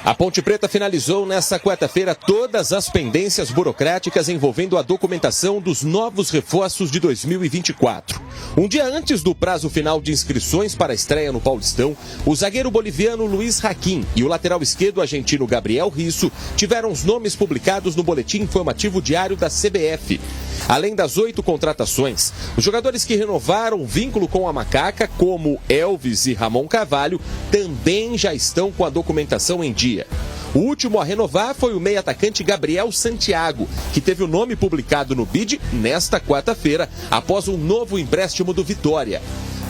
A Ponte Preta finalizou nesta quarta-feira todas as pendências burocráticas envolvendo a documentação dos novos reforços de 2024. Um dia antes do prazo final de inscrições para a estreia no Paulistão, o zagueiro boliviano Luiz Hakim e o lateral esquerdo argentino Gabriel Risso tiveram os nomes publicados no Boletim Informativo Diário da CBF. Além das 8 contratações, os jogadores que renovaram o vínculo com a Macaca, como Elvis e Ramon Carvalho, também já estão com a documentação em dia. O último a renovar foi o meio-atacante Gabriel Santiago, que teve o nome publicado no BID nesta quarta-feira, após um novo empréstimo do Vitória.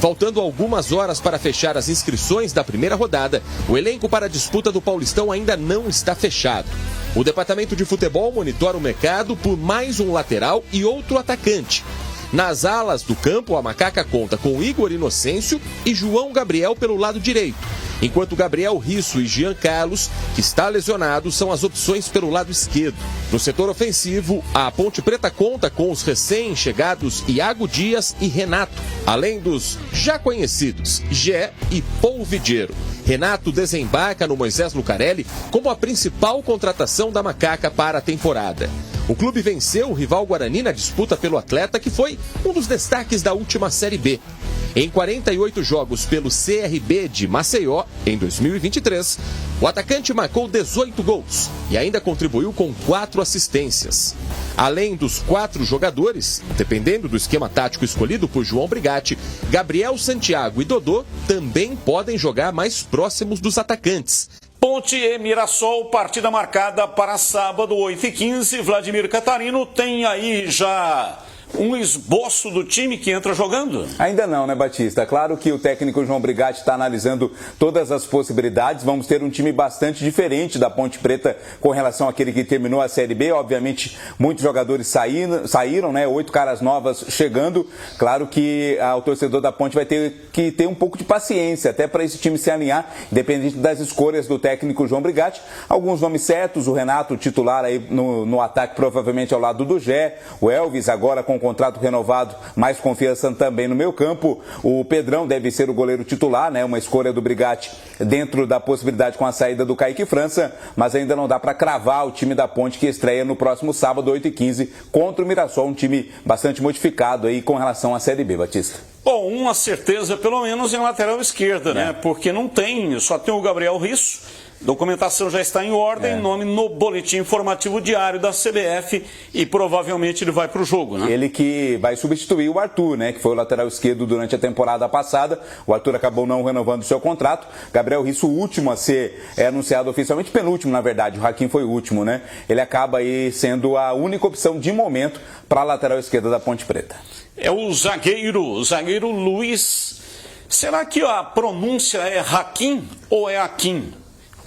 Faltando algumas horas para fechar as inscrições da primeira rodada, o elenco para a disputa do Paulistão ainda não está fechado. O departamento de futebol monitora o mercado por mais um lateral e outro atacante. Nas alas do campo, a Macaca conta com Igor Inocêncio e João Gabriel pelo lado direito, enquanto Gabriel Risso e Jean Carlos, que está lesionado, são as opções pelo lado esquerdo. No setor ofensivo, a Ponte Preta conta com os recém-chegados Iago Dias e Renato, além dos já conhecidos Gé e Polvidiero. Renato desembarca no Moisés Lucarelli como a principal contratação da Macaca para a temporada. O clube venceu o rival Guarani na disputa pelo atleta, que foi um dos destaques da última Série B. Em 48 jogos pelo CRB de Maceió, em 2023, o atacante marcou 18 gols e ainda contribuiu com 4 assistências. Além dos 4 jogadores, dependendo do esquema tático escolhido por João Brigatti, Gabriel Santiago e Dodô também podem jogar mais próximos dos atacantes. Ponte e Mirassol, partida marcada para sábado, 8h15. Vladimir Catarino tem aí já um esboço do time que entra jogando? Ainda não, né, Batista? Claro que o técnico João Brigatti está analisando todas as possibilidades. Vamos ter um time bastante diferente da Ponte Preta com relação àquele que terminou a Série B. Obviamente, muitos jogadores saíram, né? 8 caras novas chegando. Claro que o torcedor da Ponte vai ter que ter um pouco de paciência, até para esse time se alinhar, independente das escolhas do técnico João Brigatti. Alguns nomes certos, o Renato titular aí no ataque, provavelmente ao lado do Gé, o Elvis agora com contrato renovado, mais confiança também no meio campo. O Pedrão deve ser o goleiro titular, né? Uma escolha do Brigatti dentro da possibilidade com a saída do Kaique França, mas ainda não dá para cravar o time da Ponte que estreia no próximo sábado, 8h15, contra o Mirassol, um time bastante modificado aí com relação à Série B, Batista. Bom, uma certeza pelo menos em lateral esquerda, né? Porque só tem o Gabriel Risso. Documentação já está em ordem, nome no Boletim Informativo Diário da CBF e provavelmente ele vai para o jogo, né? Ele que vai substituir o Arthur, né? Que foi o lateral esquerdo durante a temporada passada. O Arthur acabou não renovando o seu contrato. Gabriel Risso, o último a ser anunciado oficialmente, penúltimo na verdade, o Hakim foi o último, né? Ele acaba aí sendo a única opção de momento para a lateral esquerda da Ponte Preta. É o zagueiro Luiz. Será que a pronúncia é Hakim ou é Akim?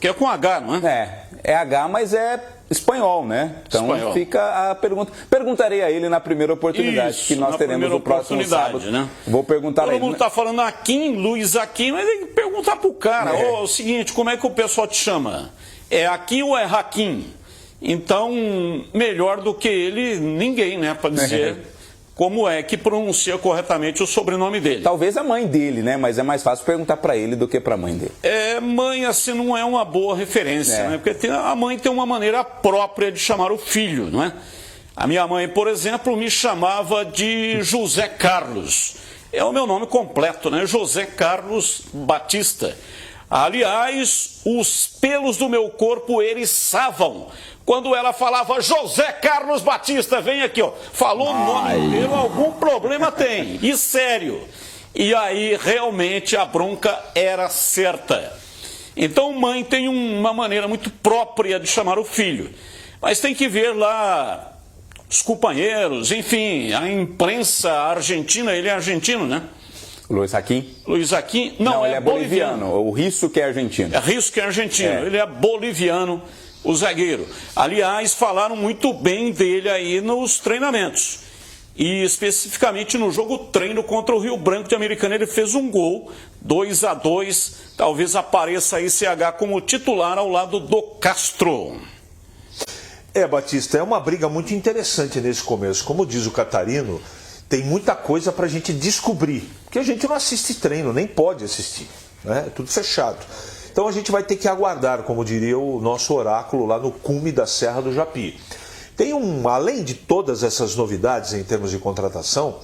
Que é com H, não é? É H, mas é espanhol, né? Então fica a pergunta. Perguntarei a ele na primeira oportunidade que nós teremos no próximo sábado. Né? Vou perguntar a ele. Todo mundo está falando Akim, Luiz Akim, mas tem que perguntar pro cara. O seguinte, como é que o pessoal te chama? É Akim ou é Hakim? Então, melhor do que ele, ninguém, né? Para dizer como é que pronuncia corretamente o sobrenome dele. Talvez a mãe dele, né? Mas é mais fácil perguntar para ele do que para a mãe dele. Mãe, assim, não é uma boa referência, né? Porque a mãe tem uma maneira própria de chamar o filho, não é? A minha mãe, por exemplo, me chamava de José Carlos. É o meu nome completo, né? José Carlos Batista. Aliás, os pelos do meu corpo eriçavam quando ela falava José Carlos Batista, vem aqui, ó. Falou o nome dele, algum problema tem. E sério. E aí, realmente, a bronca era certa. Então, mãe tem uma maneira muito própria de chamar o filho. Mas tem que ver lá os companheiros, enfim, a imprensa argentina, ele é argentino, né? Luiz Hakim? Luiz Hakim, não, ele é boliviano. O Risso que é argentino. É Risso que é argentino, ele é boliviano, o zagueiro. Aliás, falaram muito bem dele aí nos treinamentos. E especificamente no jogo treino contra o Rio Branco de Americana, ele fez um gol, 2-2, talvez apareça aí CH como titular ao lado do Castro. Batista, é uma briga muito interessante nesse começo. Como diz o Catarino, tem muita coisa para a gente descobrir, porque a gente não assiste treino, nem pode assistir, né? É tudo fechado. Então Então a gente vai ter que aguardar, como diria o nosso oráculo lá no cume da Serra do Japi. Além de todas essas novidades em termos de contratação,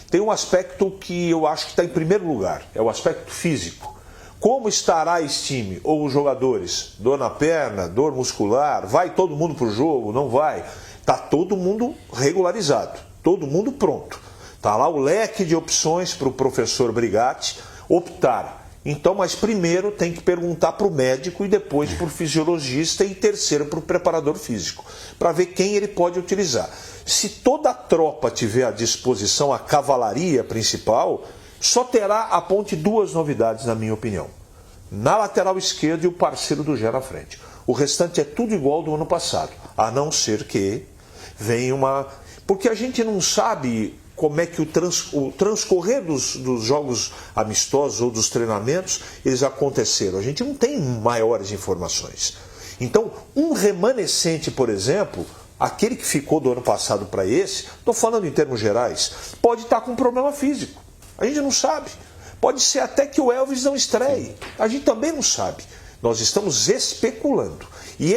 tem um aspecto que eu acho que está em primeiro lugar, é o aspecto físico. Como estará esse time ou os jogadores? Dor na perna, dor muscular, vai todo mundo para o jogo, não vai? Está todo mundo regularizado, todo mundo pronto. Está lá o leque de opções para o professor Brigatti optar. Então, mas primeiro tem que perguntar para o médico e depois para o fisiologista e terceiro para o preparador físico, para ver quem ele pode utilizar. Se toda a tropa tiver à disposição, a cavalaria principal, só terá a Ponte duas novidades, na minha opinião. Na lateral esquerda e o parceiro do Gé na frente. O restante é tudo igual do ano passado, a não ser que venha uma... Porque a gente não sabe como é que o transcorrer dos jogos amistosos ou dos treinamentos, eles aconteceram. A gente não tem maiores informações. Então, um remanescente, por exemplo, aquele que ficou do ano passado para esse, estou falando em termos gerais, pode estar com um problema físico. A gente não sabe. Pode ser até que o Elvis não estreie. A gente também não sabe. Nós estamos especulando. E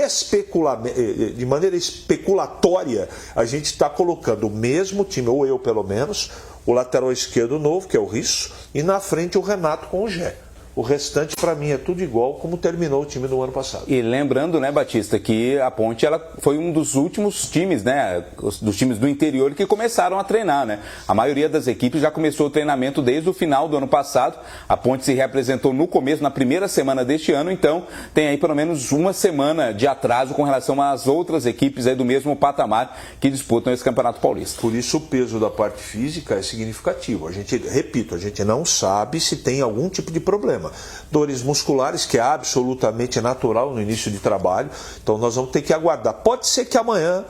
de maneira especulatória, a gente está colocando o mesmo time, ou eu pelo menos, o lateral esquerdo novo, que é o Risso, e na frente o Renato com o Gé. O restante, para mim, é tudo igual como terminou o time do ano passado. E lembrando, né, Batista, que a Ponte ela foi um dos últimos times, né, dos times do interior que começaram a treinar, né? A maioria das equipes já começou o treinamento desde o final do ano passado. A Ponte se reapresentou no começo, na primeira semana deste ano, então tem aí pelo menos uma semana de atraso com relação às outras equipes aí do mesmo patamar que disputam esse Campeonato Paulista. Por isso o peso da parte física é significativo. A gente não sabe se tem algum tipo de problema. Dores musculares, que é absolutamente natural no início de trabalho, então nós vamos ter que aguardar. Pode ser que amanhã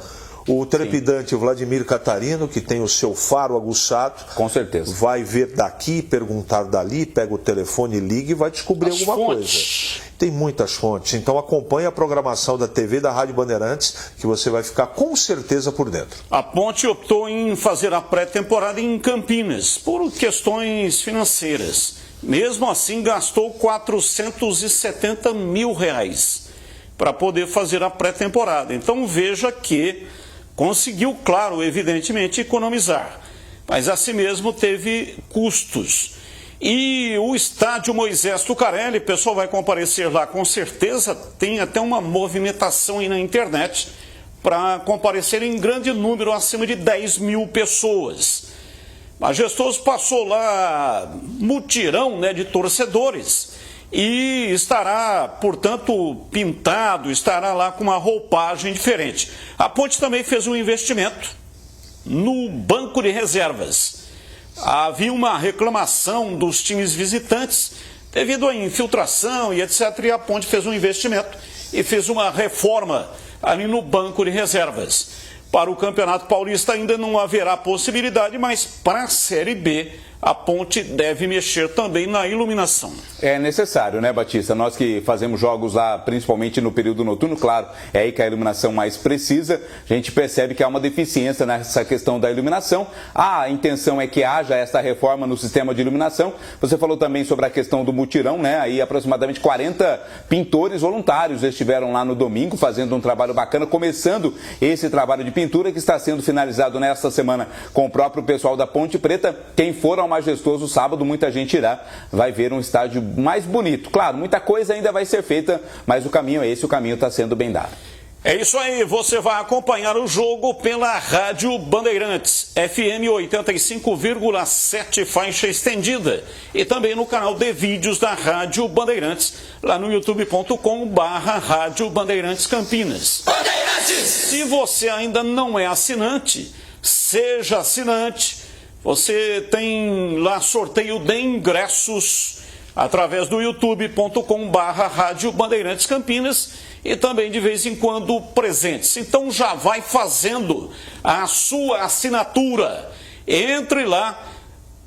o trepidante Vladimir Catarino, que tem o seu faro aguçado, com certeza, vai ver daqui, perguntar dali, pega o telefone, liga e vai descobrir alguma coisa. Tem muitas fontes, então acompanhe a programação da TV da Rádio Bandeirantes, que você vai ficar com certeza por dentro. A Ponte optou em fazer a pré-temporada em Campinas, por questões financeiras. Mesmo assim, gastou R$470 mil para poder fazer a pré-temporada. Então veja que conseguiu, claro, evidentemente, economizar. Mas assim mesmo teve custos. E o estádio Moisés Tucarelli, o pessoal vai comparecer lá com certeza, tem até uma movimentação aí na internet para comparecer em grande número, acima de 10 mil pessoas. Majestoso passou lá mutirão, né, de torcedores e estará, portanto, pintado, estará lá com uma roupagem diferente. A Ponte também fez um investimento no banco de reservas. Havia uma reclamação dos times visitantes devido à infiltração e etc. E a Ponte fez um investimento e fez uma reforma ali no banco de reservas. Para o Campeonato Paulista ainda não haverá possibilidade, mas para a Série B a Ponte deve mexer também na iluminação. É necessário, né, Batista? Nós que fazemos jogos lá, principalmente no período noturno, claro, é aí que a iluminação mais precisa, a gente percebe que há uma deficiência nessa questão da iluminação. A intenção é que haja essa reforma no sistema de iluminação. Você falou também sobre a questão do mutirão, né? Aí aproximadamente 40 pintores voluntários estiveram lá no domingo fazendo um trabalho bacana, começando esse trabalho de pintura que está sendo finalizado nesta semana com o próprio pessoal da Ponte Preta. Quem for ao Majestoso sábado, muita gente irá, vai ver um estádio mais bonito. Claro, muita coisa ainda vai ser feita, mas o caminho é esse, o caminho está sendo bem dado. É isso aí, você vai acompanhar o jogo pela Rádio Bandeirantes, FM 85,7 faixa estendida e também no canal de vídeos da Rádio Bandeirantes, lá no youtube.com/Rádio Bandeirantes Campinas. Bandeirantes! Se você ainda não é assinante, seja assinante. Você tem lá sorteio de ingressos através do youtube.com/Rádio Bandeirantes Campinas e também de vez em quando presentes. Então já vai fazendo a sua assinatura. Entre lá,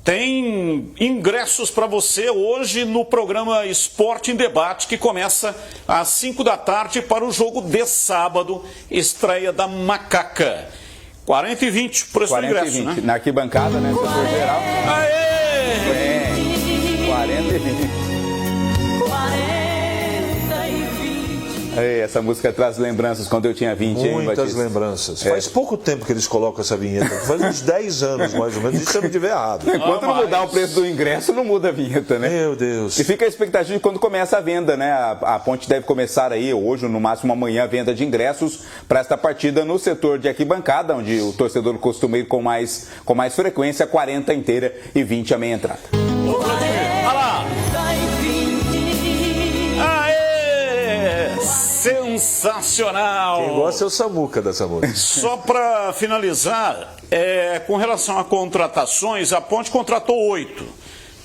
tem ingressos para você hoje no programa Esporte em Debate, que começa às 5 da tarde para o jogo de sábado, estreia da Macaca. 40 e 20, preço do ingresso, 20, né? Na arquibancada, né? Setor geral. Aê! 40 e 20. Essa música traz lembranças quando eu tinha 20 anos. Muitas lembranças. Faz pouco tempo que eles colocam essa vinheta. Faz uns 10 anos, mais ou menos. Isso eu não tiver errado. Enquanto não mudar o preço do ingresso, não muda a vinheta, né? Meu Deus. E fica a expectativa de quando começa a venda, né? A Ponte deve começar aí hoje, ou no máximo amanhã, a venda de ingressos para esta partida no setor de arquibancada, onde o torcedor costuma ir com mais frequência, 40 inteira e 20 a meia entrada. Olha lá! Aê! Sensacional! Quem gosta é o Samuca dessa música. Só para finalizar, com relação a contratações, a Ponte contratou 8.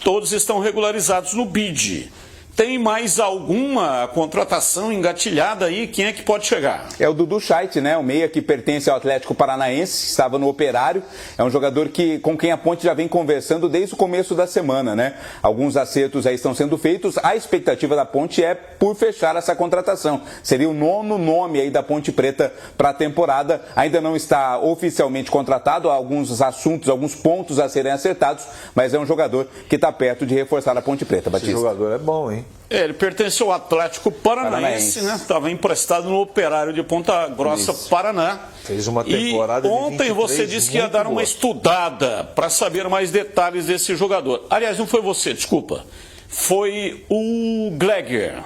Todos estão regularizados no BID. Tem mais alguma contratação engatilhada aí? Quem é que pode chegar? É o Dudu Scheidt, né? O meia que pertence ao Atlético Paranaense, estava no Operário. É um jogador com quem a Ponte já vem conversando desde o começo da semana, né? Alguns acertos aí estão sendo feitos. A expectativa da Ponte é por fechar essa contratação. Seria o 9º nome aí da Ponte Preta para a temporada. Ainda não está oficialmente contratado. Há alguns assuntos, alguns pontos a serem acertados, mas é um jogador que está perto de reforçar a Ponte Preta, Batista. Esse jogador é bom, hein? Ele pertence ao Atlético Paranaense, né? Estava emprestado no Operário de Ponta Grossa, Paraná. Fez uma temporada e ontem de 23, você disse que ia dar uma estudada para saber mais detalhes desse jogador. Aliás, não foi você, desculpa. Foi o Gleger.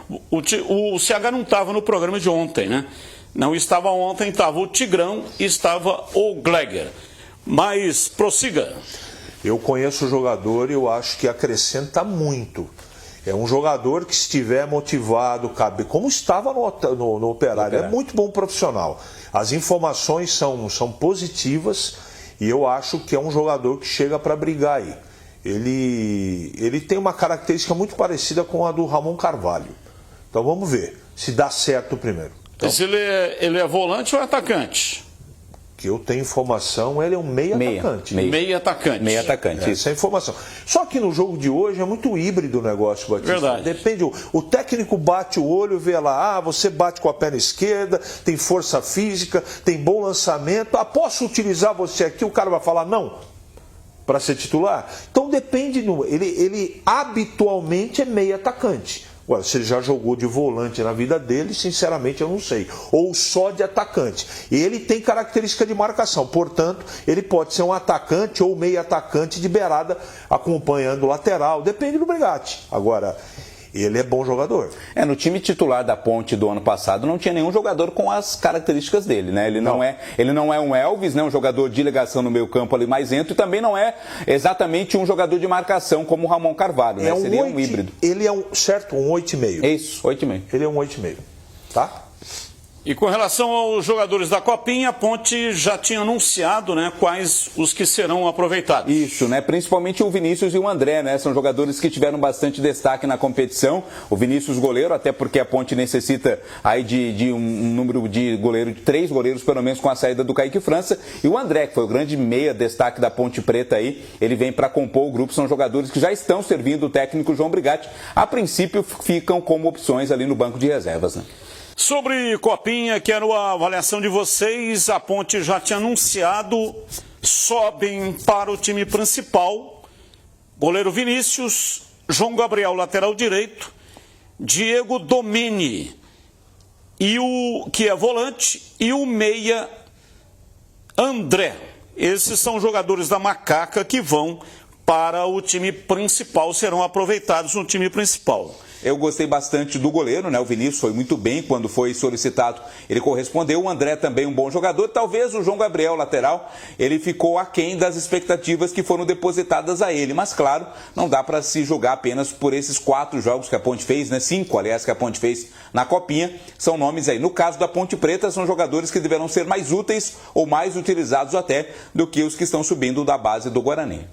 O CH não estava no programa de ontem, né? Não estava ontem, estava o Tigrão e estava o Gleger. Mas prossiga. Eu conheço o jogador e eu acho que acrescenta muito. É um jogador que estiver motivado, como estava no Operário, é muito bom profissional. As informações são positivas e eu acho que é um jogador que chega para brigar aí. Ele tem uma característica muito parecida com a do Ramon Carvalho. Então vamos ver se dá certo primeiro. Então, mas ele é volante ou atacante? Que eu tenho informação, ele é um meia-atacante. Meia-atacante. Essa é a informação. Só que no jogo de hoje é muito híbrido o negócio, Batista. Verdade. Depende, o técnico bate o olho, vê lá, você bate com a perna esquerda, tem força física, tem bom lançamento, posso utilizar você aqui? O cara vai falar não, para ser titular. Então depende, ele habitualmente é meia-atacante. Agora, se ele já jogou de volante na vida dele, sinceramente eu não sei. Ou só de atacante. Ele tem característica de marcação, portanto, ele pode ser um atacante ou meio atacante de beirada, acompanhando o lateral. Depende do Brigatti. Agora, ele é bom jogador. No time titular da Ponte do ano passado não tinha nenhum jogador com as características dele, né? Ele não é um Elvis, né? Um jogador de ligação no meio campo ali mais dentro, e também não é exatamente um jogador de marcação como o Ramon Carvalho, né? Seria um híbrido. Ele é um 8,5. É isso, 8,5. Ele é um 8,5, tá? E com relação aos jogadores da Copinha, a Ponte já tinha anunciado, né, quais os que serão aproveitados. Isso, né? Principalmente o Vinícius e o André, né? São jogadores que tiveram bastante destaque na competição. O Vinícius goleiro, até porque a Ponte necessita aí de um número de goleiro, de 3 goleiros pelo menos com a saída do Kaique França. E o André, que foi o grande meia destaque da Ponte Preta aí, ele vem para compor o grupo. São jogadores que já estão servindo o técnico João Brigatti. A princípio ficam como opções ali no banco de reservas, né? Sobre Copinha, quero a avaliação de vocês. A Ponte já tinha anunciado, sobem para o time principal. Goleiro Vinícius, João Gabriel, lateral direito, Diego Domini, que é volante, e o meia André. Esses são jogadores da Macaca que vão para o time principal, serão aproveitados no time principal. Eu gostei bastante do goleiro, né? O Vinícius foi muito bem quando foi solicitado. Ele correspondeu. O André também um bom jogador. Talvez o João Gabriel, lateral, ele ficou aquém das expectativas que foram depositadas a ele. Mas, claro, não dá para se julgar apenas por esses 4 jogos que a Ponte fez, né? 5, aliás, que a Ponte fez na Copinha. São nomes aí. No caso da Ponte Preta, são jogadores que deverão ser mais úteis ou mais utilizados até do que os que estão subindo da base do Guarani.